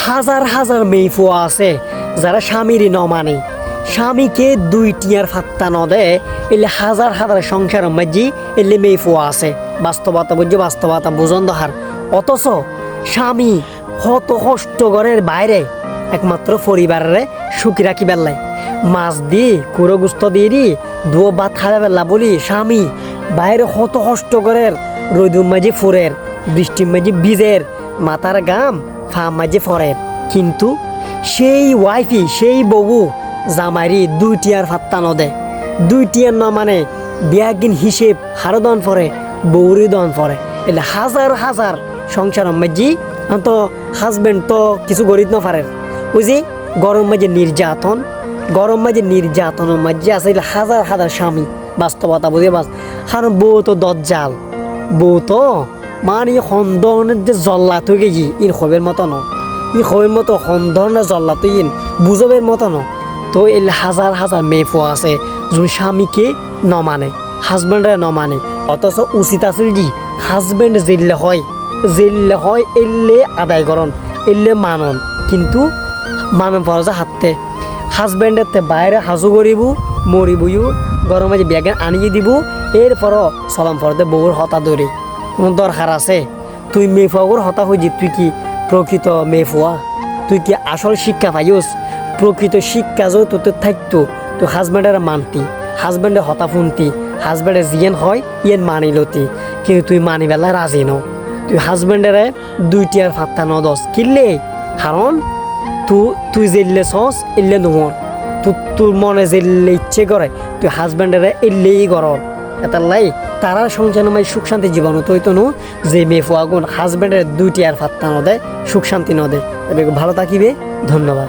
হাজার হাজার মেয়েফুয়া আছে যারা স্বামীরই ন মানে, স্বামীকে দুই টিয়ার ফাত্তা ন দেয়, এলে হাজার হাজার সংসার মাঝি এলে মেয়েফুয়া আছে। বাস্তবতা বুঝছে, বাস্তবতা বুঝন দহার। অথচ স্বামী হত কষ্ট ঘরের বাইরে একমাত্র পরিবারের সুখী রাখি বেল্লাই মাছ দিয়ে কুড়ো গুস্ত দিয়ে দি দুয়ো ভাত খাবে বেলা বলি স্বামী বাইরে হত কষ্ট ঘরের রোদুর মাঝে ফুরের, বৃষ্টির মাঝে বীজের, মাথার গাম ফা মাঝে ফরের। কিন্তু সেই ওয়াইফি সেই বউ জামাইরি দুইটি আর ফাত্তা নদে, দুইটি আর ন মানে বিয়াগিন হিসেব হারো দন পরে বউরি দন পরে। এলে হাজার হাজার সংসার মাঝি তো হাজবেন্ড তো কিছু গরিব না পারে। বুঝি গরম মাঝে নির্যাতন, গরম মাঝে নির্যাতনের মাঝে আছে হাজার হাজার স্বামী। বাস্তবতা বুঝে বাস, কারণ বউ তো দজ্জাল, বউ তো মানে সন্দনের যে জল্লা তুই গেছি ইন খবের মতো ন, ই খবের মতো সন্দনের জল্লা তুই ইন বুঝবের মতো ন। তো এই হাজার হাজার মেয়ে ফুয়া আছে যোন স্বামীকে ন মানে, হাজবেন্ডে ন মানে। অথচ উচিত আছিল কি হাজবেন্ড জেললে হয় এলে আদায় করন, এলে মানন। কিন্তু মানন পড়া যায় হাতে হাজবেন্ডের বাইরে হাজু করিব মরিবইও গরম মাঝে ব্যাগে আনিয়ে দিব। এরপরও চলম ফরতে বউর হতা ধরে কোনো দরকার আছে? তুই মেফুয়াগুর হতা হয়ে তুই কি প্রকৃত মেফুয়া? তুই কি আসল শিক্ষা পাইস? প্রকৃত শিক্ষা যদি তোর থাকতো তুই হাজবেন্ডের মানতি, হাজবেন্ডের হতা ফুনতি, হাজবেন্ডের জিয়েন হয় ইয়েন মানিলতি। কিন্তু তুই মানি বেলা রাজি ন, তুই হাজবেন্ডের দুইটি আর ফাত্তা ন দশ কিনলে। কারণ তুই জেললে সস এলে নোহর, তোর মনে জেললে ইচ্ছে করে তুই হাজবেন্ডের এলেই গরর। এটা লাই তারা সংসার মাই সুখ শান্তি জীবন তুই তো যে মেয়ে ফুয়াগুন হাজবেন্ডের দুইটি আর ফাত্তা ন দেয়, সুখ শান্তি ন দেয়। ভালো থাকিবে। ধন্যবাদ।